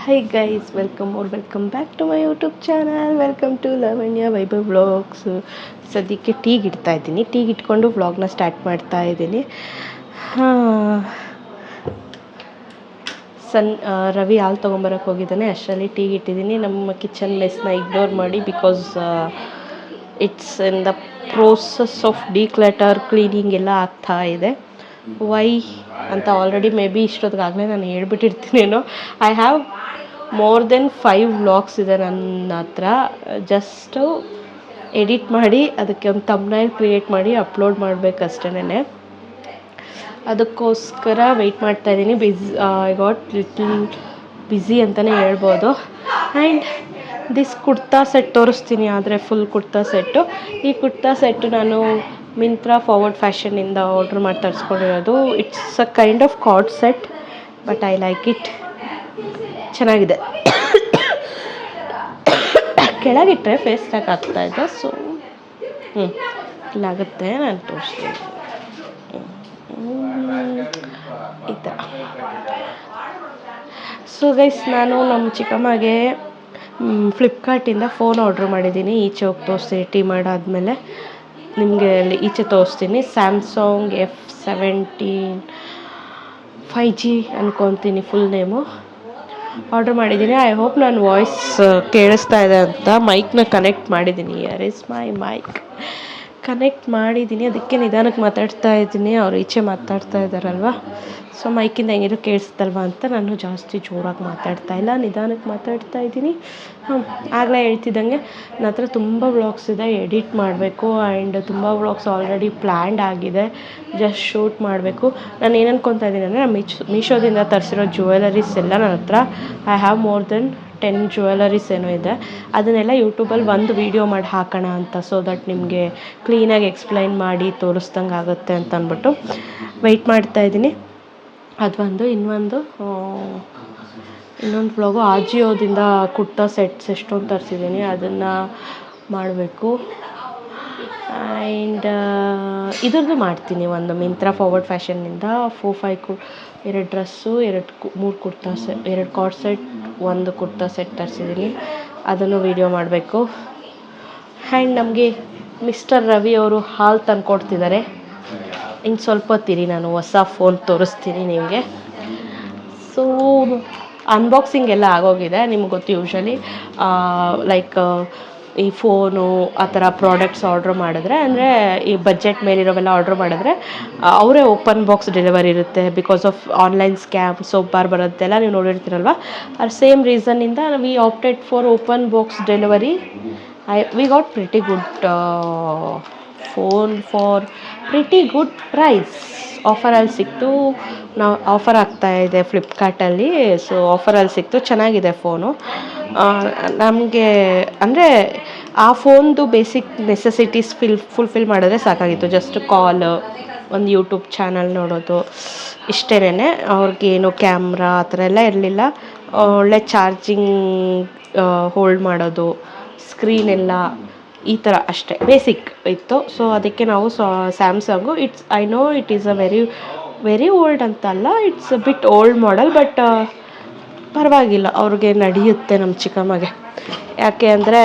Hi guys, welcome back to my YouTube channel. Welcome to Lavanya Vaibhav Vlogs. ಸದ್ಯಕ್ಕೆ ಟೀಗೆ ಇಡ್ತಾ ಇದ್ದೀನಿ. ಟೀಗೆ ಇಟ್ಕೊಂಡು ವ್ಲಾಗ್ನ ಸ್ಟಾರ್ಟ್ ಮಾಡ್ತಾ ಇದ್ದೀನಿ. ರವಿ ಹಾಲು ತೊಗೊಂಬರಕ್ಕೆ ಹೋಗಿದ್ದಾನೆ, ಅಷ್ಟರಲ್ಲಿ ಟೀಗೆ ಇಟ್ಟಿದ್ದೀನಿ. ನಮ್ಮ ಕಿಚನ್ ಮೆಸ್ನ ಇಗ್ನೋರ್ ಮಾಡಿ, because it's in the process of declutter, cleaning ಎಲ್ಲ ಆಗ್ತಾ ಇದೆ. ವೈ ಅಂತ ಆಲ್ರೆಡಿ ಮೇ ಬಿ ಇಷ್ಟೊತ್ತಿಗಾಗಲೇ ನಾನು ಹೇಳ್ಬಿಟ್ಟಿರ್ತೀನೇನೋ. I have more than 5 vlogs ಇದೆ ನನ್ನ ಹತ್ರ. ಜಸ್ಟು ಎಡಿಟ್ ಮಾಡಿ ಅದಕ್ಕೆ ಒಂದು ಥಂಬ್ನೈಲ್ ಕ್ರಿಯೇಟ್ ಮಾಡಿ ಅಪ್ಲೋಡ್ ಮಾಡಬೇಕಷ್ಟೇನೆ. ಅದಕ್ಕೋಸ್ಕರ ವೆಯ್ಟ್ ಮಾಡ್ತಾಯಿದ್ದೀನಿ. ಐ ಗಾಟ್ ಲಿಟಲ್ ಬ್ಯುಸಿ ಅಂತಲೇ ಹೇಳ್ಬೋದು. ಆ್ಯಂಡ್ ದಿಸ್ ಕುರ್ತಾ ಸೆಟ್ ತೋರಿಸ್ತೀನಿ, ಆದರೆ ಫುಲ್ ಕುರ್ತಾ ಸೆಟ್ಟು. ಈ ಕುರ್ತಾ ಸೆಟ್ಟು ನಾನು ಮಿಂತ್ರಾ ಫಾರ್ವರ್ಡ್ ಫ್ಯಾಷನಿಂದ ಆರ್ಡ್ರ್ ಮಾಡಿ ತರಿಸ್ಕೊಂಡಿರೋದು. It's a kind of co-ord set, but I like it. ಚೆನ್ನಾಗಿದೆ. ಕೆಳಗಿಟ್ಟರೆ ಫೇಸ್ ಟ್ಯಾಕ್ ಆಗ್ತಾಯಿದೆ, ಸೊ ಇಲ್ಲಾಗುತ್ತೆ. ನಾನು ತೋರಿಸ್ತೀನಿ ಈ ಥರ. ಸೊ ಗೈಸ್, ನಾನು ನಮ್ಮ ಚಿಕ್ಕಮ್ಮಗೆ ಫ್ಲಿಪ್ಕಾರ್ಟಿಂದ ಫೋನ್ ಆರ್ಡ್ರ್ ಮಾಡಿದ್ದೀನಿ. ಈಚೆ ಹೋಗಿ ತೋರಿಸ್ತೀನಿ. ಟೀ ಮಾಡಾದಮೇಲೆ ನಿಮಗೆ ಅಲ್ಲಿ ಈಚೆ ತೋರಿಸ್ತೀನಿ. ಸ್ಯಾಮ್ಸಂಗ್ F17 5G ಅನ್ಕೊತೀನಿ ಫುಲ್ ನೇಮು. ಆರ್ಡ್ರ್ ಮಾಡಿದ್ದೀನಿ. ಐ ಹೋಪ್ ನಾನು ವಾಯ್ಸ್ ಕೇಳಿಸ್ತಾ ಇದೆ ಅಂತ. ಮೈಕ್ನ ಕನೆಕ್ಟ್ ಮಾಡಿದ್ದೀನಿ. ಯರ್ ಇಸ್ ಮೈ ಮೈಕ್ ಕನೆಕ್ಟ್ ಮಾಡಿದ್ದೀನಿ, ಅದಕ್ಕೆ ನಿಧಾನಕ್ಕೆ ಮಾತಾಡ್ತಾ ಇದ್ದೀನಿ. ಅವ್ರು ಈಚೆ ಮಾತಾಡ್ತಾ ಇದ್ದಾರಲ್ವ, ಸೊ ಮೈಕಿಂದ ಹೆಂಗಿದ್ರು ಕೇಳಿಸ್ತಲ್ವ ಅಂತ ನಾನು ಜಾಸ್ತಿ ಜೋರಾಗಿ ಮಾತಾಡ್ತಾ ಇಲ್ಲ, ನಿಧಾನಕ್ಕೆ ಮಾತಾಡ್ತಾ ಇದ್ದೀನಿ. ಆಗಲೇ ಹೇಳ್ತಿದ್ದಂಗೆ ನನ್ನ ಹತ್ರ ತುಂಬ ವ್ಲಾಗ್ಸ್ ಇದೆ, ಎಡಿಟ್ ಮಾಡಬೇಕು. ಆ್ಯಂಡ್ ತುಂಬ ವ್ಲಾಗ್ಸ್ ಆಲ್ರೆಡಿ ಪ್ಲ್ಯಾಂಡ್ ಆಗಿದೆ, ಜಸ್ಟ್ ಶೂಟ್ ಮಾಡಬೇಕು. ನಾನು ಏನು ಅನ್ಕೊತಾ ಇದ್ದೀನಿ ಅಂದರೆ, ಮೀಶೋದಿಂದ ತರಿಸಿರೋ ಜ್ಯುವೆಲರೀಸ್ ಎಲ್ಲ ನನ್ನ ಹತ್ರ I have more then 10 jewelleries ಏನೋ ಇದೆ. ಅದನ್ನೆಲ್ಲ ಯೂಟ್ಯೂಬಲ್ಲಿ ಒಂದು ವೀಡಿಯೋ ಮಾಡಿ ಹಾಕೋಣ ಅಂತ, ಸೊ ದಟ್ ನಿಮಗೆ ಕ್ಲೀನಾಗಿ ಎಕ್ಸ್ಪ್ಲೈನ್ ಮಾಡಿ ತೋರಿಸ್ದಂಗೆ ಆಗುತ್ತೆ ಅಂತ ಅಂದ್ಬಿಟ್ಟು ವೆಯ್ಟ್ ಮಾಡ್ತಾಯಿದ್ದೀನಿ. ಅದೊಂದು. ಇನ್ನೊಂದು ವ್ಲಾಗು ಆಜಿಯೋದಿಂದ ಕುರ್ತಾ ಸೆಟ್ಸ್ ಎಷ್ಟೊಂದು ತರಿಸಿದ್ದೀನಿ, ಅದನ್ನು ಮಾಡಬೇಕು. ಆ್ಯಂಡ್ ಇದ್ರದ್ದು ಮಾಡ್ತೀನಿ. ಒಂದು ಮಿಂತ್ರಾ ಫಾರ್ವರ್ಡ್ ಫ್ಯಾಷನ್ನಿಂದ 4-5 2 dress, 3 kurta set, 2 co-ord set, 1 kurta set ತರಿಸಿದ್ದೀನಿ. ಅದನ್ನು ವೀಡಿಯೋ ಮಾಡಬೇಕು. ಆ್ಯಂಡ್ ನಮಗೆ ಮಿಸ್ಟರ್ ರವಿ ಅವರು ಹಾಲು ತಂದುಕೊಡ್ತಿದ್ದಾರೆ. ಇನ್ನು ಸ್ವಲ್ಪ ಹೊತ್ತಿರಿ, ನಾನು ಹೊಸ ಫೋನ್ ತೋರಿಸ್ತೀನಿ ನಿಮಗೆ. ಸೊ ಅನ್ಬಾಕ್ಸಿಂಗ್ ಎಲ್ಲ ಆಗೋಗಿದೆ. ನಿಮ್ಗೆ ಗೊತ್ತು, ಯೂಶ್ವಲಿ ಲೈಕ್ ಈ ಫೋನು ಆ ಥರ ಪ್ರಾಡಕ್ಟ್ಸ್ ಆರ್ಡ್ರ್ ಮಾಡಿದ್ರೆ, ಅಂದರೆ ಈ ಬಜೆಟ್ ಮೇಲಿರೋವೆಲ್ಲ ಆರ್ಡ್ರ್ ಮಾಡಿದ್ರೆ ಅವರೇ ಓಪನ್ ಬಾಕ್ಸ್ ಡೆಲಿವರಿ ಇರುತ್ತೆ. ಬಿಕಾಸ್ ಆಫ್ ಆನ್ಲೈನ್ ಸ್ಕ್ಯಾಮ್, ಸೋಪಾರ್ ಬರುತ್ತೆಲ್ಲ ನೀವು ನೋಡಿರ್ತೀರಲ್ವ. ಆ ಸೇಮ್ ರೀಸನ್ನಿಂದ we opted for open box delivery. We got pretty good phone for pretty good price. ಆಫರಲ್ಲಿ ಸಿಕ್ತು. ನಾವು ಆಫರ್ ಆಗ್ತಾಯಿದೆ ಫ್ಲಿಪ್ಕಾರ್ಟಲ್ಲಿ, ಸೊ ಆಫರಲ್ಲಿ ಸಿಕ್ತು. ಚೆನ್ನಾಗಿದೆ ಫೋನು. ನಮಗೆ ಅಂದರೆ ಆ ಫೋನ್ದು ಬೇಸಿಕ್ ನೆಸೆಸಿಟೀಸ್ ಫುಲ್ಫಿಲ್ ಮಾಡಿದ್ರೆ ಸಾಕಾಗಿತ್ತು. ಜಸ್ಟ್ ಕಾಲ್, ಒಂದು ಯೂಟ್ಯೂಬ್ ಚಾನಲ್ ನೋಡೋದು, ಇಷ್ಟೇನೆ. ಅವ್ರಿಗೇನು ಕ್ಯಾಮ್ರಾ ಆ ಥರ ಎಲ್ಲ ಇರಲಿಲ್ಲ. ಒಳ್ಳೆ ಚಾರ್ಜಿಂಗ್ ಹೋಲ್ಡ್ ಮಾಡೋದು, ಸ್ಕ್ರೀನ್ ಎಲ್ಲ ಈ ಥರ ಅಷ್ಟೇ ಬೇಸಿಕ್ ಇತ್ತು. ಸೊ ಅದಕ್ಕೆ ನಾವು Samsung, I know it is a very old ಅಂತಲ್ಲ, it's a bit old model, but ಪರವಾಗಿಲ್ಲ, ಅವ್ರಿಗೆ ನಡೆಯುತ್ತೆ ನಮ್ಮ ಚಿಕ್ಕಮ್ಮಗೆ. ಯಾಕೆ ಅಂದರೆ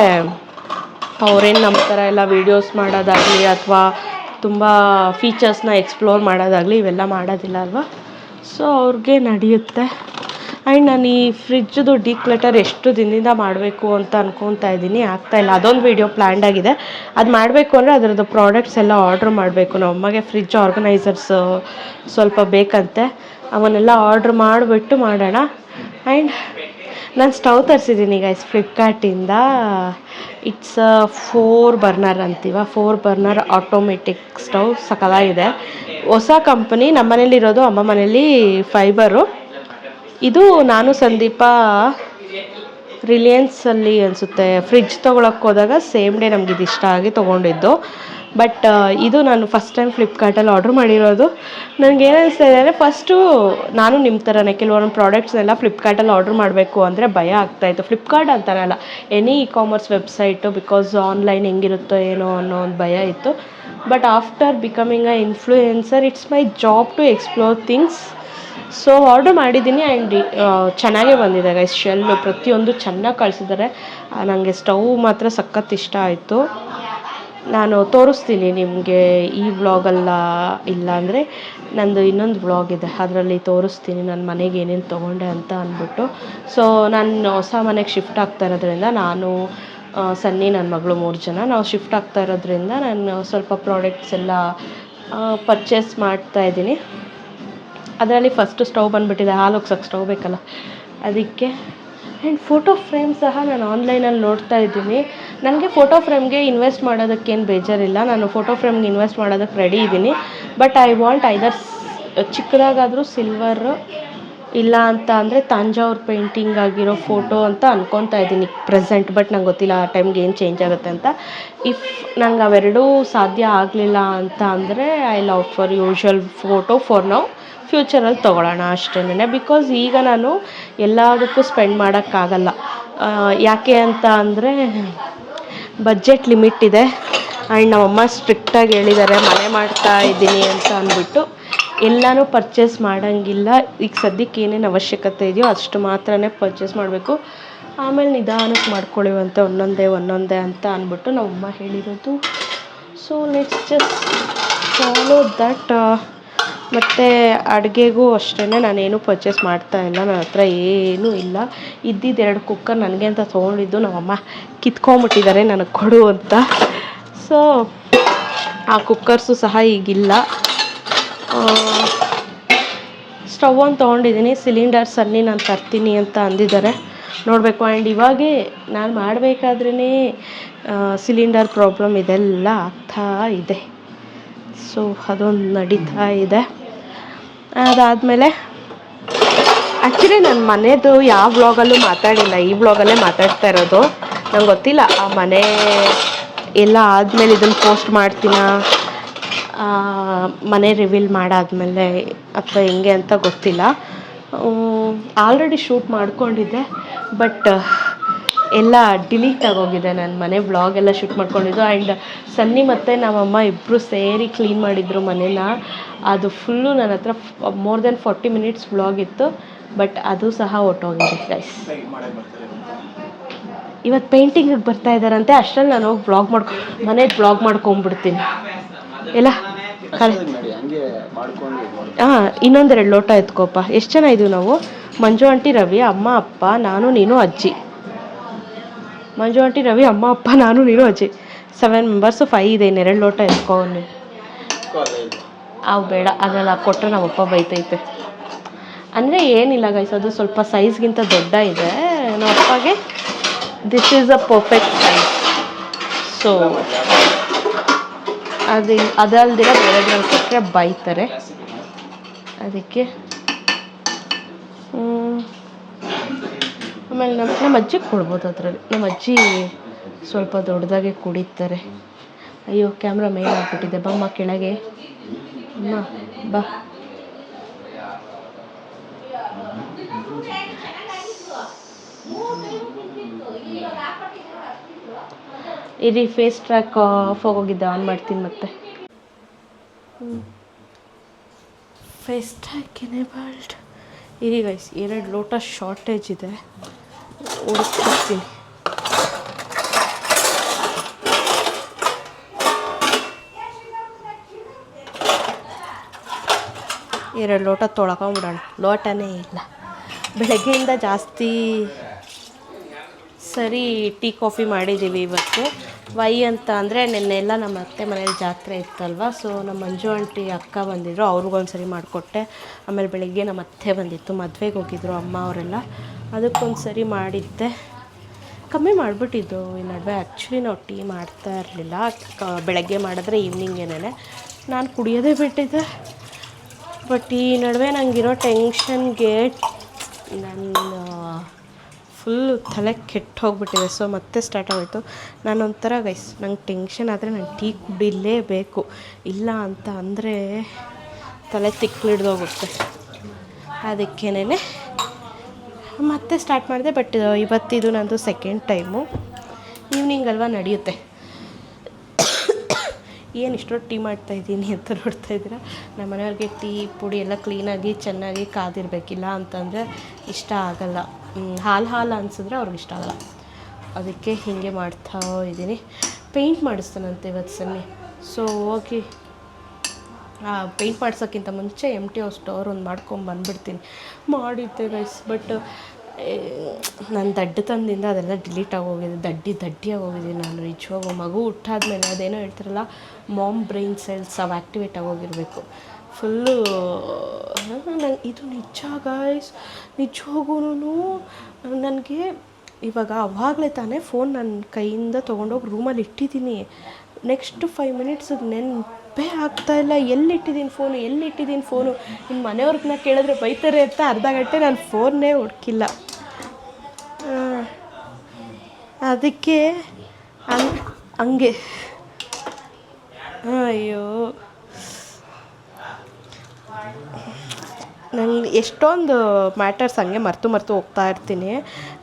ಅವರೇನು ನಮ್ಮ ಥರ ಎಲ್ಲ ವೀಡಿಯೋಸ್ ಮಾಡೋದಾಗಲಿ ಅಥವಾ ತುಂಬ ಫೀಚರ್ಸ್ನ ಎಕ್ಸ್ಪ್ಲೋರ್ ಮಾಡೋದಾಗಲಿ ಇವೆಲ್ಲ ಮಾಡೋದಿಲ್ಲ ಅಲ್ವಾ, ಸೊ ಅವ್ರಿಗೆ ನಡೆಯುತ್ತೆ. ಆ್ಯಂಡ್ ನಾನು ಈ ಫ್ರಿಜ್ದು ಡಿಕ್ಲಟರ್ ಎಷ್ಟು ದಿನದಿಂದ ಮಾಡಬೇಕು ಅಂತ ಅನ್ಕೊತಾ ಇದ್ದೀನಿ, ಆಗ್ತಾಯಿಲ್ಲ. ಅದೊಂದು ವೀಡಿಯೋ ಪ್ಲ್ಯಾಂಡ್ ಆಗಿದೆ. ಅದು ಮಾಡಬೇಕು ಅಂದರೆ ಅದರದ್ದು ಪ್ರಾಡಕ್ಟ್ಸ್ ಎಲ್ಲ ಆರ್ಡ್ರ್ ಮಾಡಬೇಕು. ನಮ್ಮಗೆ ಫ್ರಿಜ್ ಆರ್ಗನೈಸರ್ಸ್ ಸ್ವಲ್ಪ ಬೇಕಂತೆ, ಅವನ್ನೆಲ್ಲ ಆರ್ಡ್ರ್ ಮಾಡಿಬಿಟ್ಟು ಮಾಡೋಣ. ಆ್ಯಂಡ್ ನಾನು ಸ್ಟವ್ ತರಿಸಿದ್ದೀನಿ ಗೈಸ್ ಫ್ಲಿಪ್ಕಾರ್ಟಿಂದ. ಇಟ್ಸ್ 4 ಬರ್ನರ್ ಅಂತೀವ, 4 ಬರ್ನರ್ ಆಟೋಮೆಟಿಕ್ ಸ್ಟವ್. ಸಕಲಾಗಿದೆ, ಹೊಸ ಕಂಪನಿ. ನಮ್ಮ ಮನೇಲಿರೋದು ಅಮ್ಮ ಮನೇಲಿ ಫೈಬರು. ಇದು ನಾನು ಸಂದೀಪ ರಿಲಯನ್ಸಲ್ಲಿ ಅನಿಸುತ್ತೆ ಫ್ರಿಜ್ ತೊಗೊಳಕ್ಕೆ ಹೋದಾಗ ಸೇಮ್ ಡೇ ನಮಗಿದು ಇಷ್ಟ ಆಗಿ ತೊಗೊಂಡಿದ್ದು. ಬಟ್ ಇದು ನಾನು ಫಸ್ಟ್ ಟೈಮ್ ಫ್ಲಿಪ್ಕಾರ್ಟಲ್ಲಿ ಆರ್ಡ್ರ್ ಮಾಡಿರೋದು. ನನಗೆ ಏನು ಅನಿಸ್ತಾ ಇದೆ ಅಂದರೆ, ಫಸ್ಟು ನಾನು ನಿಮ್ಮ ಥರನೇ ಕೆಲವೊಂದು ಪ್ರಾಡಕ್ಟ್ಸ್ನೆಲ್ಲ ಫ್ಲಿಪ್ಕಾರ್ಟಲ್ಲಿ ಆರ್ಡ್ರ್ ಮಾಡಬೇಕು ಅಂದರೆ ಭಯ ಆಗ್ತಾಯಿತ್ತು. ಫ್ಲಿಪ್ಕಾರ್ಟ್ ಅಂತಲೇ ಅಲ್ಲ, any e commerce website, because online ಹೆಂಗಿರುತ್ತೋ ಏನೋ ಅನ್ನೋ ಒಂದು ಭಯ ಇತ್ತು. But after becoming a influencer, it's my job to explore things. So order ಮಾಡಿದ್ದೀನಿ ಆ್ಯಂಡ್ ಚೆನ್ನಾಗೇ ಬಂದಿದೆ ಗೈಸ್. ಶೆಲ್ಲು ಪ್ರತಿಯೊಂದು ಚೆನ್ನಾಗಿ ಕಳಿಸಿದ್ದಾರೆ. ನನಗೆ ಸ್ಟವ್ ಮಾತ್ರ ಸಖತ್ ಇಷ್ಟ ಆಯಿತು. ನಾನು ತೋರಿಸ್ತೀನಿ ನಿಮಗೆ ಈ ವ್ಲಾಗಲ್ಲ, ಇಲ್ಲ ಅಂದರೆ ನಂದು ಇನ್ನೊಂದು ವ್ಲಾಗ್ ಇದೆ, ಅದರಲ್ಲಿ ತೋರಿಸ್ತೀನಿ ನನ್ನ ಮನೆಗೆ ಏನೇನು ತೊಗೊಂಡೆ ಅಂತ ಅಂದ್ಬಿಟ್ಟು. ಸೊ ನಾನು ಹೊಸ ಮನೆಗೆ ಶಿಫ್ಟ್ ಆಗ್ತಾ ಇರೋದ್ರಿಂದ, ನಾನು ಸನ್ನಿ ನನ್ನ ಮಗಳು 3 ಜನ ನಾವು ಶಿಫ್ಟ್ ಆಗ್ತಾ ಇರೋದ್ರಿಂದ ನಾನು ಸ್ವಲ್ಪ ಪ್ರಾಡಕ್ಟ್ಸ್ ಎಲ್ಲ ಪರ್ಚೇಸ್ ಮಾಡ್ತಾಯಿದ್ದೀನಿ. ಅದರಲ್ಲಿ ಫಸ್ಟು ಸ್ಟವ್ ಬಂದುಬಿಟ್ಟಿದೆ, ಹಾಲು ಉಗ್ಸೋಕ್ಕೆ ಸ್ಟವ್ ಬೇಕಲ್ಲ ಅದಕ್ಕೆ. ಆ್ಯಂಡ್ ಫೋಟೋ ಫ್ರೇಮ್ ಸಹ ನಾನು ಆನ್ಲೈನಲ್ಲಿ ನೋಡ್ತಾ ಇದ್ದೀನಿ. ನನಗೆ ಫೋಟೋ ಫ್ರೇಮ್ಗೆ ಇನ್ವೆಸ್ಟ್ ಮಾಡೋದಕ್ಕೇನು ಬೇಜಾರಿಲ್ಲ, ನಾನು ಫೋಟೋ ಫ್ರೇಮ್ಗೆ ಇನ್ವೆಸ್ಟ್ ಮಾಡೋದಕ್ಕೆ ರೆಡಿ ಇದ್ದೀನಿ. ಬಟ್ ಐ ವಾಂಟ್ ಐದರ್ ಚಿಕ್ಕದಾಗಾದರೂ ಸಿಲ್ವರು, ಇಲ್ಲ ಅಂತ ಅಂದರೆ ತಂಜಾವೂರು ಪೇಂಟಿಂಗ್ ಆಗಿರೋ ಫೋಟೋ ಅಂತ ಅಂದ್ಕೊತಾ ಇದ್ದೀನಿ ಪ್ರೆಸೆಂಟ್. ಬಟ್ ನಂಗೆ ಗೊತ್ತಿಲ್ಲ ಆ ಟೈಮ್ಗೆ ಏನು ಚೇಂಜ್ ಆಗುತ್ತೆ ಅಂತ. ಇಫ್ ನಂಗೆ ಅವೆರಡೂ ಸಾಧ್ಯ ಆಗಲಿಲ್ಲ ಅಂತ ಅಂದರೆ I love for usual photo for now. ಫ್ಯೂಚರಲ್ಲಿ ತೊಗೊಳ್ಳೋಣ ಅಷ್ಟೇನೆ. ಬಿಕಾಸ್ ಈಗ ನಾನು ಎಲ್ಲದಕ್ಕೂ ಸ್ಪೆಂಡ್ ಮಾಡೋಕ್ಕಾಗಲ್ಲ. ಯಾಕೆ ಅಂತ ಅಂದರೆ ಬಜೆಟ್ ಲಿಮಿಟ್ ಇದೆ. ಆ್ಯಂಡ್ ನಮ್ಮಮ್ಮ ಸ್ಟ್ರಿಕ್ಟಾಗಿ ಹೇಳಿದ್ದಾರೆ, ಮನೆ ಮಾಡ್ತಾ ಇದ್ದೀನಿ ಅಂತ ಅಂದ್ಬಿಟ್ಟು ಎಲ್ಲನೂ ಪರ್ಚೇಸ್ ಮಾಡೋಂಗಿಲ್ಲ. ಈಗ ಸದ್ಯಕ್ಕೆ ಏನೇನು ಅವಶ್ಯಕತೆ ಇದೆಯೋ ಅಷ್ಟು ಮಾತ್ರನೇ ಪರ್ಚೇಸ್ ಮಾಡಬೇಕು, ಆಮೇಲೆ ನಿಧಾನಕ್ಕೆ ಮಾಡ್ಕೊಳ್ಳಿವಂತೆ ಒಂದೊಂದೇ ಅಂತ ಅಂದ್ಬಿಟ್ಟು ನಮ್ಮಮ್ಮ ಹೇಳಿರೋದು. So let's just follow that. ಮತ್ತು ಅಡುಗೆಗೂ ಅಷ್ಟೇ ನಾನೇನು ಪರ್ಚೇಸ್ ಮಾಡ್ತಾಯಿಲ್ಲ, ನನ್ನ ಹತ್ರ ಏನೂ ಇಲ್ಲ. ಇದ್ದಿದ್ದು 2 ಕುಕ್ಕರ್ ನನಗೆ ಅಂತ ತೊಗೊಂಡಿದ್ದು ನಮ್ಮಮ್ಮ ಕಿತ್ಕೊಂಬಿಟ್ಟಿದ್ದಾರೆ ನನಗೆ ಕೊಡು ಅಂತ. ಸೊ ಆ ಕುಕ್ಕರ್ಸು ಸಹ ಈಗಿಲ್ಲ. ಸ್ಟವ್ ಒಂದು ತೊಗೊಂಡಿದ್ದೀನಿ, ಸಿಲಿಂಡರ್ ಸನ್ನಿ ನಾನು ತರ್ತೀನಿ ಅಂತ ಅಂದಿದ್ದಾರೆ, ನೋಡಬೇಕು. ಆ್ಯಂಡ್ ಇವಾಗೇ ನಾನು ಮಾಡಬೇಕಾದ್ರೇ ಸಿಲಿಂಡರ್ ಪ್ರಾಬ್ಲಮ್ ಇದೆಲ್ಲ ಆಗ್ತಾ ಇದೆ. ಸೊ ಅದೊಂದು ನಡೀತಾ ಇದೆ. ಅದಾದಮೇಲೆ ಆ್ಯಕ್ಚುಲಿ ನನ್ನ ಮನೆಯದು ಯಾವ ವ್ಲಾಗಲ್ಲೂ ಮಾತಾಡಿಲ್ಲ, ಈ ವ್ಲಾಗಲ್ಲೇ ಮಾತಾಡ್ತಾ ಇರೋದು. ನಂಗೆ ಗೊತ್ತಿಲ್ಲ ಆ ಮನೆ ಎಲ್ಲ ಆದಮೇಲೆ ಇದನ್ನು ಪೋಸ್ಟ್ ಮಾಡ್ತೀನ, ಮನೆ ರಿವೀಲ್ ಮಾಡಾದಮೇಲೆ ಅಥವಾ ಹೆಂಗೆ ಅಂತ ಗೊತ್ತಿಲ್ಲ. ಆಲ್ರೆಡಿ ಶೂಟ್ ಮಾಡ್ಕೊಂಡಿದ್ದೆ, ಬಟ್ ಎಲ್ಲ ಡಿಲೀಟ್ ಆಗೋಗಿದೆ. ನನ್ನ ಮನೆ ವ್ಲಾಗ್ ಎಲ್ಲ ಶೂಟ್ ಮಾಡ್ಕೊಂಡಿದ್ದು. ಆ್ಯಂಡ್ ಸನ್ನಿ ಮತ್ತು ನಮ್ಮಮ್ಮ ಇಬ್ಬರು ಸೇರಿ ಕ್ಲೀನ್ ಮಾಡಿದರು ಮನೇನ. ಅದು ಫುಲ್ಲು ನನ್ನ ಹತ್ರ ಮೋರ್ ದೆನ್ 40 ಮಿನಿಟ್ಸ್ ವ್ಲಾಗ್ ಇತ್ತು, ಬಟ್ ಅದು ಸಹ ಹೊರ್ಟೋಗಿದೆ ಗೈಸ್. ಇವತ್ತು ಪೇಂಟಿಂಗಿಗೆ ಬರ್ತಾ ಇದ್ದಾರಂತೆ, ಅಷ್ಟರಲ್ಲಿ ನಾನು ಹೋಗಿ ಮನೇದು ವ್ಲಾಗ್ ಮಾಡ್ಕೊಂಬಿಡ್ತೀನಿ ಎಲ್ಲ. ಇನ್ನೊಂದೆರಡು ಲೋಟ ಎತ್ಕೋಪ. ಎಷ್ಟು ಜನ ಇದ್ದೀವಿ ನಾವು? ಮಂಜು ಆಂಟಿ, ರವಿ, ಅಮ್ಮ, ಅಪ್ಪ, ನಾನು, ನೀನು, ಅಜ್ಜಿ. ಮಂಜು ಆಂಟಿ, ರವಿ, ಅಮ್ಮ, ಅಪ್ಪ, ನಾನು, ನೀನು, ಅಜ್ಜಿ. 7 ಮೆಂಬರ್ಸು. 5 ಇದೆ, ಇನ್ನೆರಡು ಲೋಟ ಎತ್ಕೊಂಡು. ಅವು ಬೇಡ, ಅದೆಲ್ಲ ಕೊಟ್ಟರೆ ನಮ್ಮಪ್ಪ ಬೈತೈತೆ. ಅಂದರೆ ಏನಿಲ್ಲ ಗೈಸ್, ಅದು ಸ್ವಲ್ಪ ಸೈಜ್ಗಿಂತ ದೊಡ್ಡ ಇದೆ. ನಮ್ಮ ಅಪ್ಪಗೆ this is a perfect size. So ಅದಲ್ದಿರ ಬೇರೆ ಕೊಟ್ಟರೆ ಬೈತಾರೆ, ಅದಕ್ಕೆ. ಆಮೇಲೆ ನಮ್ಮ ಅಜ್ಜಿಗೆ ಕೊಡ್ಬೋದು ಅದರಲ್ಲಿ. ನಮ್ಮ ಅಜ್ಜಿ ಸ್ವಲ್ಪ ದೊಡ್ಡದಾಗೆ ಕುಡಿತಾರೆ. ಅಯ್ಯೋ ಕ್ಯಾಮ್ರಾ ಮೇಲೆ ಹಾಕ್ಬಿಟ್ಟಿದೆ, ಬಮ್ಮ ಕೆಳಗೆ ಅಮ್ಮ ಬಾ. ಇರಿ, ಫೇಸ್ ಟ್ರ್ಯಾಕ್ ಆಫ್ ಆಗೋಗಿದ್ದೆ, ಆನ್ ಮಾಡ್ತೀನಿ ಮತ್ತೆ. Face track enabled. ಇರಿ ಗೈಸ್, 2 ಲೋಟ ಶಾರ್ಟೇಜ್ ಇದೆ, ಹುಡುಕ್ತೀನಿ. ಎರಡು ಲೋಟ ತೊಳ್ಕೊಂಬಿಡೋಣ. ಲೋಟನೇ ಇಲ್ಲ, ಬೆಳಗ್ಗೆಯಿಂದ ಜಾಸ್ತಿ ಸರಿ ಟೀ ಕಾಫಿ ಮಾಡಿದ್ದೀವಿ ಇವತ್ತು. ವೈ ಅಂತ ಅಂದರೆ ನೆನ್ನೆಲ್ಲ ನಮ್ಮ ಅತ್ತೆ ಮನೇಲಿ ಜಾತ್ರೆ ಇತ್ತಲ್ವ. ಸೊ ನಮ್ಮ ಮಂಜು ಆಂಟಿ ಅಕ್ಕ ಬಂದಿದ್ದರು, ಅವ್ರಿಗೊಂದು ಸರಿ ಮಾಡಿಕೊಟ್ಟೆ. ಆಮೇಲೆ ಬೆಳಗ್ಗೆ ನಮ್ಮ ಅತ್ತೆ ಬಂದಿತ್ತು, ಮದುವೆಗೆ ಹೋಗಿದ್ರು ಅಮ್ಮ ಅವರೆಲ್ಲ, ಅದಕ್ಕೊಂದು ಸರಿ ಮಾಡಿದ್ದೆ. ಕಮ್ಮಿ ಮಾಡಿಬಿಟ್ಟಿದ್ದು ಈ ನಡುವೆ. ಆ್ಯಕ್ಚುಲಿ ನಾವು ಟೀ ಮಾಡ್ತಾ ಇರಲಿಲ್ಲ, ಬೆಳಗ್ಗೆ ಮಾಡಿದ್ರೆ ಈವ್ನಿಂಗೇನೆ. ನಾನು ಕುಡಿಯೋದೇ ಬಿಟ್ಟಿದ್ದೆ. ಬಟ್ ಈ ನಡುವೆ ನನಗಿರೋ ಟೆನ್ಷನ್ಗೆ ನನ್ನ ಫುಲ್ಲು ತಲೆ ಕೆಟ್ಟು ಹೋಗ್ಬಿಟ್ಟಿದೆ. ಸೊ ಮತ್ತೆ ಸ್ಟಾರ್ಟ್ ಆಗೋಯ್ತು. ನಾನೊಂಥರ ಗೈಸ್, ನಂಗೆ ಟೆನ್ಷನ್ ಆದರೆ ನಾನು ಟೀ ಕುಡಿಲೇಬೇಕು, ಇಲ್ಲ ಅಂತ ಅಂದರೆ ತಲೆ ತಿಕ್ಲಿಡ್ದೋಗುತ್ತೆ. ಅದಕ್ಕೇನೆ ಮತ್ತೆ ಸ್ಟಾರ್ಟ್ ಮಾಡಿದೆ. ಬಟ್ ಇವತ್ತಿದು ನಂದು ಸೆಕೆಂಡ್ ಟೈಮು. ಈವ್ನಿಂಗ್ ಅಲ್ವಾ, ನಡೆಯುತ್ತೆ. ಏನು ಇಷ್ಟೊತ್ತು ಟೀ ಮಾಡ್ತಾಯಿದ್ದೀನಿ ಅಂತ ನೋಡ್ತಾಯಿದ್ದೀರಾ. ನಮ್ಮ ಮನೆಯವ್ರಿಗೆ ಟೀ ಪುಡಿ ಎಲ್ಲ ಕ್ಲೀನಾಗಿ ಚೆನ್ನಾಗಿ ಕಾದಿರಬೇಕಿಲ್ಲ ಅಂತಂದರೆ ಇಷ್ಟ ಆಗಲ್ಲ. ಹಾಲು ಅನಿಸಿದ್ರೆ ಅವ್ರಿಗೆ ಇಷ್ಟ ಆಗಲ್ಲ. ಅದಕ್ಕೆ ಹೀಗೆ ಮಾಡ್ತಾ ಇದ್ದೀನಿ. ಪೇಂಟ್ ಮಾಡಿಸ್ತಾನಂತೆ ಇವತ್ತು ಸನ್ನಿ. ಸೊ ಹೋಗಿ ಪೇಂಟ್ ಮಾಡ್ಸೋಕ್ಕಿಂತ ಮುಂಚೆ MTO ಸ್ಟೋರ್ ಒಂದು ಮಾಡ್ಕೊಂಬಂದ್ಬಿಡ್ತೀನಿ. ಮಾಡಿದ್ದೆ ಗೈಸ್, ಬಟ್ ನನ್ನ ದಡ್ಡತನದಿಂದ ಅದೆಲ್ಲ ಡಿಲೀಟ್ ಆಗೋಗಿದೆ. ದಡ್ಡಿಯಾಗಿ ಹೋಗಿದ್ದೀನಿ ನಾನು ನಿಜವಾಗೂ. ಮಗು ಹುಟ್ಟಾದ್ಮೇಲೆ ಅದೇನೋ ಹೇಳ್ತಾರಲ್ಲ, ಮಾಮ್ ಬ್ರೈನ್ ಸೆಲ್ಸ್ ಅವು ಆ್ಯಕ್ಟಿವೇಟ್ ಆಗೋಗಿರಬೇಕು ಫುಲ್ಲು. ನಂಗೆ ಇದು ನಿಜ ಗೈಸ್, ನಿಜವಾಗೂ ನನಗೆ ಇವಾಗ ಅವಾಗಲೇ ತಾನೇ ಫೋನ್ ನನ್ನ ಕೈಯಿಂದ ತೊಗೊಂಡೋಗಿ ರೂಮಲ್ಲಿ ಇಟ್ಟಿದ್ದೀನಿ. ನೆಕ್ಸ್ಟ್ 5 ಮಿನಿಟ್ಸ್ ನೆನಪೇ ಆಗ್ತಾಯಿಲ್ಲ, ಎಲ್ಲಿಟ್ಟಿದ್ದೀನಿ ಫೋನು. ಇನ್ನು ಮನೆಯವ್ರನ್ನ ಕೇಳಿದ್ರೆ ಬೈತಾರೆ ಅಂತ ಅರ್ಧ ಗಂಟೆ ನಾನು ಫೋನ್ನೇ ಹುಡುಕಿಲ್ಲ. ಅದಕ್ಕೆ ಹಂಗೆ ಅಯ್ಯೋ, ನಂಗೆ ಎಷ್ಟೊಂದು ಮ್ಯಾಟರ್ಸ್ ಹಂಗೆ ಮರೆತು ಹೋಗ್ತಾ ಇರ್ತೀನಿ.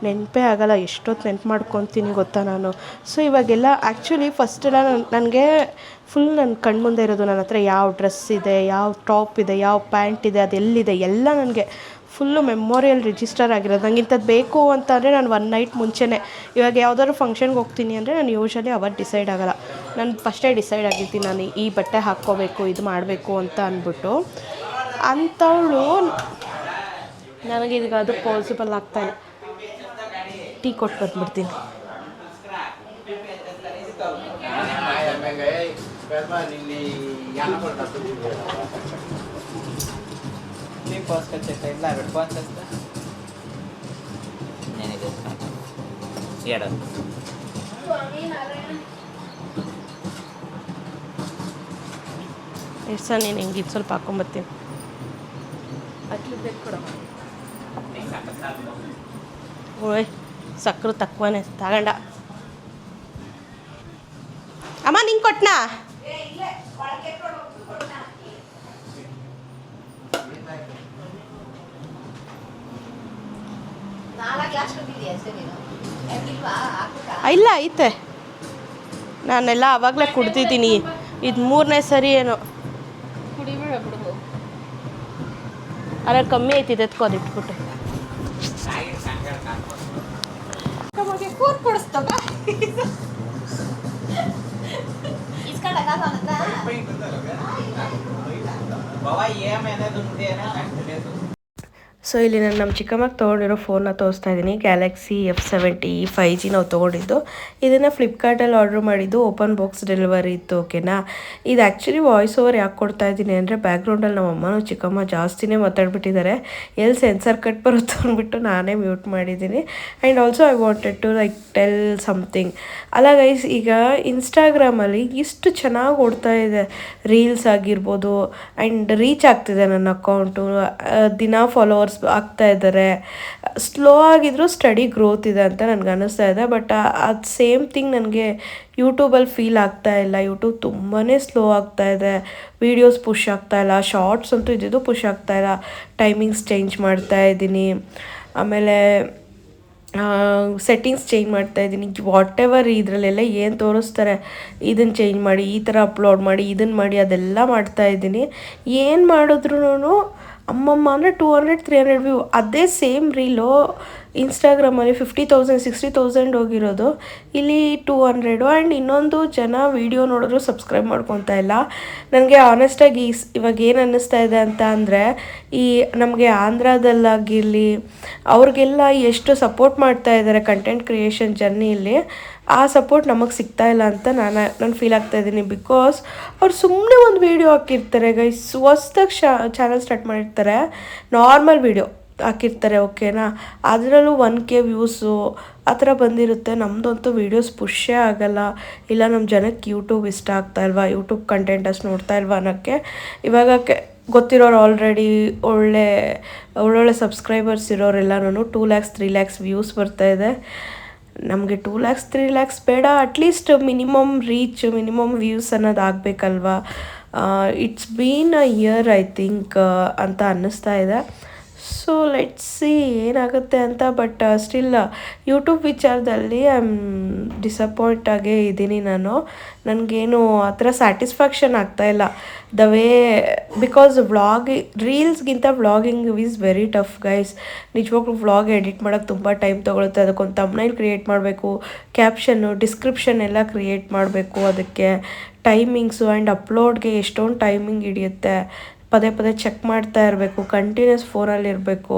ನೆನಪೇ ಆಗಲ್ಲ, ಎಷ್ಟೊತ್ತು ನೆನ್ಪು ಮಾಡ್ಕೊತೀನಿ ಗೊತ್ತಾ ನಾನು. ಸೊ ಇವಾಗೆಲ್ಲ ಆ್ಯಕ್ಚುಲಿ ಫಸ್ಟೆಲ್ಲ ನನಗೆ ಫುಲ್ ನನ್ನ ಕಣ್ಮುಂದೆ ಇರೋದು. ನನ್ನ ಹತ್ರ ಯಾವ ಡ್ರೆಸ್ ಇದೆ, ಯಾವ ಟಾಪ್ ಇದೆ, ಯಾವ ಪ್ಯಾಂಟ್ ಇದೆ, ಅದೆಲ್ಲಿದೆ ಎಲ್ಲ ನನಗೆ ಫುಲ್ಲು ಮೆಮೊರಿಯಲ್ಲಿ ರಿಜಿಸ್ಟರ್ ಆಗಿರೋದು. ನಂಗೆ ಇಂಥದ್ದು ಬೇಕು ಅಂತ ಅಂದರೆ ನಾನು 1 ನೈಟ್ ಮುಂಚೆನೇ, ಇವಾಗ ಯಾವುದಾದ್ರು ಫಂಕ್ಷನ್ಗೆ ಹೋಗ್ತೀನಿ ಅಂದರೆ ನಾನು ಯೂಶ್ವಲಿ ಅವತ್ತು ಡಿಸೈಡ್ ಆಗೋಲ್ಲ. ನಾನು ಫಸ್ಟೇ ಡಿಸೈಡ್ ಆಗಿರ್ತೀನಿ, ನಾನು ಈ ಬಟ್ಟೆ ಹಾಕ್ಕೋಬೇಕು, ಇದು ಮಾಡಬೇಕು ಅಂತ ಅಂದ್ಬಿಟ್ಟು. ಅಂಥವಳು ನನಗೀಗ ಅದು ಪಾಸಿಬಲ್ ಆಗ್ತಾಯಿಲ್ಲ. ಟೀ ಕೊಟ್ಟು ಬಂದ್ಬಿಡ್ತೀನಿ. ಎಷ್ಟು ಸಲ ನೀನು ಹಿಂಗೆ ಇದು ಸ್ವಲ್ಪ ಹಾಕ್ಕೊಂಬರ್ತೀನಿ. ಓಯ್ ಸಕ್ಕರೆ ತಕ್ಕವೇ ತಗೊಂಡ. ಅಮ್ಮ ನಿಂಗೆ ಕೊಟ್ಟನಾ? ಇಲ್ಲ ಐತೆ, ನಾನೆಲ್ಲ ಆವಾಗಲೇ ಕುಡ್ದಿದ್ದೀನಿ. ಇದು 3ನೇ ಸರಿ ಏನೋ. ಅಲ್ಲ ಕಮ್ಮಿ ಐತಿದೆ, ಎತ್ಕೋ ಅದು ಇಟ್ಬಿಟ್ಟು. ಸೊ ಇಲ್ಲಿ ನಾನು ನಮ್ಮ ಚಿಕ್ಕಮ್ಮಗೆ ತೊಗೊಂಡಿರೋ ಫೋನ್ನ ತೋರಿಸ್ತಾ ಇದ್ದೀನಿ. ಗ್ಯಾಲಕ್ಸಿ F70 5G ನಾವು ತೊಗೊಂಡಿದ್ದು. ಇದನ್ನು ಫ್ಲಿಪ್ಕಾರ್ಟಲ್ಲಿ ಆರ್ಡ್ರ್ ಮಾಡಿದ್ದು. ಓಪನ್ ಬಾಕ್ಸ್ ಡೆಲಿವರಿ ಇತ್ತು, ಓಕೆನಾ. ಇದು ಆ್ಯಕ್ಚುಲಿ ವಾಯ್ಸ್ ಓವರ್ ಯಾಕೆ ಕೊಡ್ತಾ ಇದ್ದೀನಿ ಅಂದರೆ, ಬ್ಯಾಕ್ಗ್ರೌಂಡಲ್ಲಿ ನಮ್ಮ ಅಮ್ಮನೂ ಚಿಕ್ಕಮ್ಮ ಜಾಸ್ತಿನೇ ಮಾತಾಡ್ಬಿಟ್ಟಿದ್ದಾರೆ. ಎಲ್ಲಿ ಸೆನ್ಸರ್ ಕಟ್ ಬರುತ್ತೋ ಅಂದ್ಬಿಟ್ಟು ನಾನೇ ಮ್ಯೂಟ್ ಮಾಡಿದ್ದೀನಿ. And also I wanted to tell something. ಅಲ್ಲ ಗೈಸ್, ಈಗ ಇನ್ಸ್ಟಾಗ್ರಾಮಲ್ಲಿ ಇಷ್ಟು ಚೆನ್ನಾಗಿ ಓಡ್ತಾ ಇದೆ, ರೀಲ್ಸ್ ಆಗಿರ್ಬೋದು, ಆ್ಯಂಡ್ ರೀಚ್ ಆಗ್ತಿದೆ ನನ್ನ ಅಕೌಂಟು. ದಿನ ಫಾಲೋವರ್ಸ್ ಆಗ್ತಾ ಇದ್ದಾರೆ. ಸ್ಲೋ ಆಗಿದ್ರು ಸ್ಟಡಿ ಗ್ರೋತ್ ಇದೆ ಅಂತ ನನಗೆ ಅನ್ನಿಸ್ತಾ ಇದೆ. ಬಟ್ ಅದು ಸೇಮ್ ಥಿಂಗ್ ನನಗೆ ಯೂಟ್ಯೂಬಲ್ಲಿ ಫೀಲ್ ಆಗ್ತಾ ಇಲ್ಲ. ಯೂಟ್ಯೂಬ್ ತುಂಬಾ ಸ್ಲೋ ಆಗ್ತಾ ಇದೆ. ವೀಡಿಯೋಸ್ ಪುಷ್ ಆಗ್ತಾ ಇಲ್ಲ. ಶಾರ್ಟ್ಸ್ ಅಂತೂ ಇದ್ದಿದ್ದು ಪುಷ್ ಆಗ್ತಾ ಇಲ್ಲ. ಟೈಮಿಂಗ್ಸ್ ಚೇಂಜ್ ಮಾಡ್ತಾ ಇದ್ದೀನಿ. ಆಮೇಲೆ ಸೆಟ್ಟಿಂಗ್ಸ್ ಚೇಂಜ್ ಮಾಡ್ತಾಯಿದ್ದೀನಿ. ವಾಟ್ ಎವರ್ ಇದರಲ್ಲೆಲ್ಲ ಏನು ತೋರಿಸ್ತಾರೆ, ಇದನ್ನು ಚೇಂಜ್ ಮಾಡಿ, ಈ ಥರ ಅಪ್ಲೋಡ್ ಮಾಡಿ, ಇದನ್ನು ಮಾಡಿ, ಅದೆಲ್ಲ ಮಾಡ್ತಾಯಿದ್ದೀನಿ. ಏನು ಮಾಡಿದ್ರೂ ಅಮ್ಮಮ್ಮ ಅಂದರೆ 200-300 ವ್ಯೂ. ಅದೇ ಸೇಮ್ ರೀಲು ಇನ್ಸ್ಟಾಗ್ರಾಮಲ್ಲಿ 50,000 60,000 ಹೋಗಿರೋದು, ಇಲ್ಲಿ 200. ಆ್ಯಂಡ್ ಇನ್ನೊಂದು, ಜನ ವೀಡಿಯೋ ನೋಡಿದ್ರು ಸಬ್ಸ್ಕ್ರೈಬ್ ಮಾಡ್ಕೊತಾ ಇಲ್ಲ. ನನಗೆ ಆನೆಸ್ಟಾಗಿ ಇವಾಗ ಏನು ಅನ್ನಿಸ್ತಾ ಇದೆ ಅಂತ ಅಂದರೆ, ಈ ನಮಗೆ ಆಂಧ್ರದಲ್ಲಾಗಿರಲಿ ಅವ್ರಿಗೆಲ್ಲ ಎಷ್ಟು ಸಪೋರ್ಟ್ ಮಾಡ್ತಾ ಇದ್ದಾರೆ ಕಂಟೆಂಟ್ ಕ್ರಿಯೇಷನ್ ಜರ್ನಿಯಲ್ಲಿ, ಆ ಸಪೋರ್ಟ್ ನಮಗೆ ಸಿಗ್ತಾ ಇಲ್ಲ ಅಂತ ನಾನು ಫೀಲ್ ಆಗ್ತಾಯಿದ್ದೀನಿ. ಬಿಕಾಸ್ ಅವ್ರು ಸುಮ್ಮನೆ ಒಂದು ವೀಡಿಯೋ ಹಾಕಿರ್ತಾರೆ ಗೈಸ್, ಹೊಸ್ದಾಗಿ ಚಾನಲ್ ಸ್ಟಾರ್ಟ್ ಮಾಡಿರ್ತಾರೆ, ನಾರ್ಮಲ್ ವೀಡಿಯೋ ಹಾಕಿರ್ತಾರೆ, ಓಕೆನಾ. ಅದರಲ್ಲೂ 1K ವ್ಯೂಸು ಆ ಥರ ಬಂದಿರುತ್ತೆ. ನಮ್ಮದಂತೂ ವೀಡಿಯೋಸ್ ಪುಷೇ ಆಗೋಲ್ಲ. ಇಲ್ಲ ನಮ್ಮ ಜನಕ್ಕೆ ಯೂಟ್ಯೂಬ್ ಇಷ್ಟ ಆಗ್ತಾ ಇಲ್ವಾ, ಯೂಟ್ಯೂಬ್ ಕಂಟೆಂಟ್ ಅಷ್ಟು ನೋಡ್ತಾ ಇಲ್ವಾ ಅನ್ನೋಕ್ಕೆ. ಇವಾಗ ಗೊತ್ತಿರೋರು ಆಲ್ರೆಡಿ ಒಳ್ಳೊಳ್ಳೆ ಸಬ್ಸ್ಕ್ರೈಬರ್ಸ್ ಇರೋರೆಲ್ಲನೂ 2 ಲ್ಯಾಕ್ಸ್ 3 ಲ್ಯಾಕ್ಸ್ ವ್ಯೂಸ್ ಬರ್ತಾಯಿದೆ. ನಮಗೆ 2 ಲ್ಯಾಕ್ಸ್ 3 ಲ್ಯಾಕ್ಸ್ ಬೇಡ, at least minimum reach, minimum views ಅನ್ನೋದು ಆಗಬೇಕಲ್ವಾ. It's been a year I think ಅಂತ ಅನ್ನಿಸ್ತಾ ಇದೆ. ಸೊ ಲೆಟ್ಸ್ ಸಿ ಏನಾಗುತ್ತೆ ಅಂತ. ಬಟ್ ಸ್ಟಿಲ್ ಯೂಟ್ಯೂಬ್ ವಿಚಾರದಲ್ಲಿ ಐ ಆಮ್ ಡಿಸಪಾಯಿಂಟ್ ಆಗೇ ಇದ್ದೀನಿ ನಾನು. ನನಗೇನು ಆ ಥರ ಸ್ಯಾಟಿಸ್ಫ್ಯಾಕ್ಷನ್ ಆಗ್ತಾಯಿಲ್ಲ ದ ವೇ, ಬಿಕಾಸ್ ರೀಲ್ಸ್ಗಿಂತ vlogging is very tough guys. ನಿಜವಾಗ್ಲೂ ವ್ಲಾಗ್ ಎಡಿಟ್ ಮಾಡೋಕ್ಕೆ ತುಂಬ ಟೈಮ್ ತೊಗೊಳುತ್ತೆ. ಅದಕ್ಕೊಂದು ತಮ್ನೈಲ್ ಕ್ರಿಯೇಟ್ ಮಾಡಬೇಕು, ಕ್ಯಾಪ್ಷನ್ನು, ಡಿಸ್ಕ್ರಿಪ್ಷನ್ ಎಲ್ಲ ಕ್ರಿಯೇಟ್ ಮಾಡಬೇಕು, ಅದಕ್ಕೆ ಟೈಮಿಂಗ್ಸು ಆ್ಯಂಡ್ ಅಪ್ಲೋಡ್ಗೆ ಎಷ್ಟೊಂದು ಟೈಮಿಂಗ್ ಹಿಡಿಯುತ್ತೆ. ಪದೇ ಪದೇ ಚೆಕ್ ಮಾಡ್ತಾ ಇರಬೇಕು, ಕಂಟಿನ್ಯೂಸ್ ಫೋನಲ್ಲಿ ಇರಬೇಕು,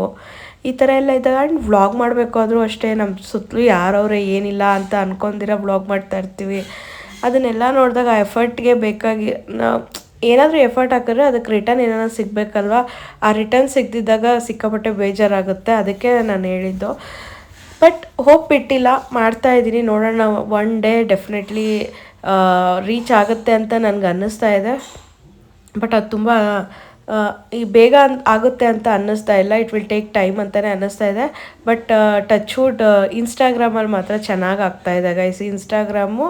ಈ ಥರ ಎಲ್ಲ ಇದ್ದಾಗ. ಆ್ಯಂಡ್ ವ್ಲಾಗ್ ಮಾಡಬೇಕು ಆದರೂ ಅಷ್ಟೇ, ನಮ್ಮ ಸುತ್ತಲೂ ಯಾರವ್ರೆ ಏನಿಲ್ಲ ಅಂತ ಅನ್ಕೊಂಡಿರ ವ್ಲಾಗ್ ಮಾಡ್ತಾ ಇರ್ತೀವಿ. ಅದನ್ನೆಲ್ಲ ನೋಡಿದಾಗ ಆ ಎಫರ್ಟ್ಗೆ ಬೇಕಾಗಿ ನಾವು ಏನಾದರೂ ಎಫರ್ಟ್ ಹಾಕಿದ್ರೆ ಅದಕ್ಕೆ ರಿಟರ್ನ್ ಏನಾದ್ರು ಸಿಗಬೇಕಲ್ವ. ಆ ರಿಟರ್ನ್ ಸಿಗದಿದ್ದಾಗ ಸಿಕ್ಕಾಪಟ್ಟೆ ಬೇಜಾರಾಗುತ್ತೆ. ಅದಕ್ಕೆ ನಾನು ಹೇಳಿದ್ದು. ಬಟ್ ಹೋಪ್ ಬಿಟ್ಟಿಲ್ಲ, ಮಾಡ್ತಾಯಿದ್ದೀನಿ, ನೋಡೋಣ. ಒನ್ ಡೇ ಡೆಫಿನೆಟ್ಲಿ ರೀಚ್ ಆಗುತ್ತೆ ಅಂತ ನನಗೆ ಅನ್ನಿಸ್ತಾ ಇದೆ. ಬಟ್ ಅದು ತುಂಬ ಈ ಬೇಗ ಆಗುತ್ತೆ ಅಂತ ಅನ್ನಿಸ್ತಾ ಇಲ್ಲ. ಇಟ್ ವಿಲ್ ಟೇಕ್ ಟೈಮ್ ಅಂತಲೇ ಅನ್ನಿಸ್ತಾ ಇದೆ. ಬಟ್ ಟಚ್ ವುಡ್ ಇನ್ಸ್ಟಾಗ್ರಾಮಲ್ಲಿ ಮಾತ್ರ ಚೆನ್ನಾಗಿ ಆಗ್ತಾಯಿದೆ ಗೈಸ್. ಇನ್ಸ್ಟಾಗ್ರಾಮು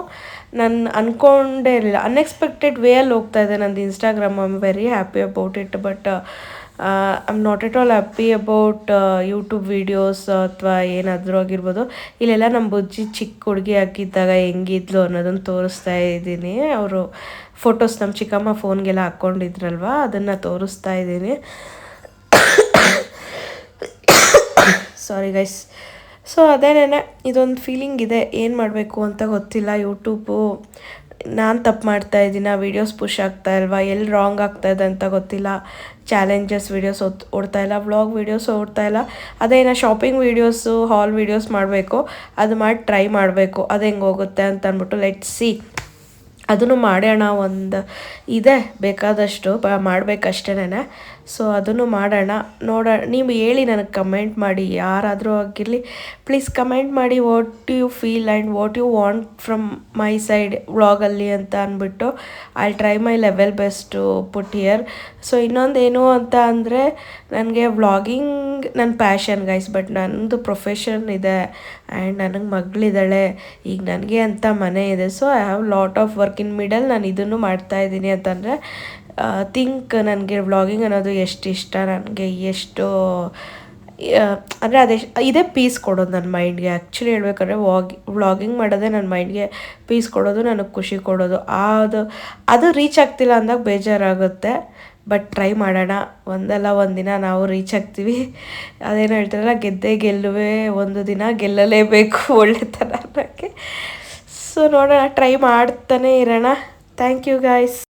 ನಾನು ಅಂದ್ಕೊಂಡೇ ಇರಲಿಲ್ಲ, ಅನ್ಎಕ್ಸ್ಪೆಕ್ಟೆಡ್ ವೇಯಲ್ಲಿ ಹೋಗ್ತಾಯಿದೆ ನಂದು Instagram. I am very happy about it. But I am not at all happy about YouTube videos ಅಥವಾ ಏನಾದರೂ ಆಗಿರ್ಬೋದು. ಇಲ್ಲೆಲ್ಲ ನಮ್ಮ ಬುಜ್ಜಿ ಚಿಕ್ಕ ಹುಡುಗಿ ಹಾಕಿದ್ದಾಗ ಹೆಂಗಿದ್ಲು ಅನ್ನೋದನ್ನು ತೋರಿಸ್ತಾ ಇದ್ದೀನಿ. ಅವರು ಫೋಟೋಸ್ ನಮ್ಮ ಚಿಕ್ಕಮ್ಮ ಫೋನ್ಗೆಲ್ಲ ಹಾಕ್ಕೊಂಡಿದ್ರಲ್ವ, ಅದನ್ನು ತೋರಿಸ್ತಾ ಇದ್ದೀನಿ. Sorry guys. ಸೊ ಅದೇನೇ, ಇದೊಂದು ಫೀಲಿಂಗ್ ಇದೆ, ಏನು ಮಾಡಬೇಕು ಅಂತ ಗೊತ್ತಿಲ್ಲ. ಯೂಟ್ಯೂಬು ನಾನು ತಪ್ಪು ಮಾಡ್ತಾಯಿದ್ದೀನ, ವೀಡಿಯೋಸ್ ಪುಷ್ ಆಗ್ತಾಯಿಲ್ವಾ, ಎಲ್ಲಿ ರಾಂಗ್ ಆಗ್ತಾಯಿದೆ ಅಂತ ಗೊತ್ತಿಲ್ಲ. ಚಾಲೆಂಜಸ್ ವೀಡಿಯೋಸ್ ಓಡ್ತಾಯಿಲ್ಲ, ವ್ಲಾಗ್ ವೀಡಿಯೋಸ್ ಓಡ್ತಾಯಿಲ್ಲ. ಅದೇನೋ ಶಾಪಿಂಗ್ ವೀಡಿಯೋಸು, ಹಾಲ್ ವೀಡಿಯೋಸ್ ಮಾಡಬೇಕು, ಅದು ಮಾಡಿ ಟ್ರೈ ಮಾಡಬೇಕು, ಅದು ಹೆಂಗೆ ಹೋಗುತ್ತೆ ಅಂತ ಅಂದ್ಬಿಟ್ಟು ಲೆಟ್ಸ್ ಸಿ. ಅದನ್ನು ಮಾಡೋಣ, ಒಂದು ಇದೆ ಬೇಕಾದಷ್ಟು ಮಾಡಬೇಕಷ್ಟೇನೆ. ಸೊ ಅದನ್ನು ಮಾಡೋಣ, ನೋಡೋಣ. ನೀವು ಹೇಳಿ ನನಗೆ ಕಮೆಂಟ್ ಮಾಡಿ, ಯಾರಾದರೂ ಆಗಿರಲಿ ಪ್ಲೀಸ್ ಕಮೆಂಟ್ ಮಾಡಿ, what you feel and what you want from my side ವ್ಲಾಗಲ್ಲಿ ಅಂತ ಅಂದ್ಬಿಟ್ಟು. I try my level best to put here. So ಇನ್ನೊಂದೇನು ಅಂತ ಅಂದರೆ, ನನಗೆ ವ್ಲಾಗಿಂಗ್ ನನ್ನ ಪ್ಯಾಷನ್ ಗೈಸ್. ಬಟ್ ನನ್ನದು ಪ್ರೊಫೆಷನ್ ಇದೆ ಆ್ಯಂಡ್ ನನಗೆ ಮಗಳಿದ್ದಾಳೆ, ಈಗ ನನಗೆ ಅಂತ ಮನೆ ಇದೆ. So I have lot of work in middle. ನಾನು ಇದನ್ನು ಮಾಡ್ತಾಯಿದ್ದೀನಿ ಅಂತಂದರೆ ಥಿಂಕ್ ನನಗೆ ವ್ಲಾಗಿಂಗ್ ಅನ್ನೋದು ಎಷ್ಟು ಇಷ್ಟ, ನನಗೆ ಎಷ್ಟು ಅಂದರೆ ಇದೇ ಪೀಸ್ ಕೊಡೋದು ನನ್ನ ಮೈಂಡ್ಗೆ. ಆ್ಯಕ್ಚುಲಿ ಹೇಳ್ಬೇಕಂದ್ರೆ ವ್ಲಾಗಿಂಗ್ ಮಾಡೋದೇ ನನ್ನ ಮೈಂಡ್ಗೆ ಪೀಸ್ ಕೊಡೋದು, ನನಗೆ ಖುಷಿ ಕೊಡೋದು. ಅದು ರೀಚ್ ಆಗ್ತಿಲ್ಲ ಅಂದಾಗ ಬೇಜಾರಾಗುತ್ತೆ. ಬಟ್ ಟ್ರೈ ಮಾಡೋಣ, ಒಂದಲ್ಲ ಒಂದು ದಿನ ನಾವು ರೀಚ್ ಆಗ್ತೀವಿ. ಅದೇನು ಹೇಳ್ತಾರಲ್ಲ, ಗೆದ್ದೇ ಗೆಲ್ಲುವೆ, ಒಂದು ದಿನ ಗೆಲ್ಲಲೇಬೇಕು ಒಳ್ಳೆತನಕ್ಕೆ. ಸೊ ನೋಡೋಣ, ಟ್ರೈ ಮಾಡ್ತಾನೆ ಇರೋಣ. Thank you guys.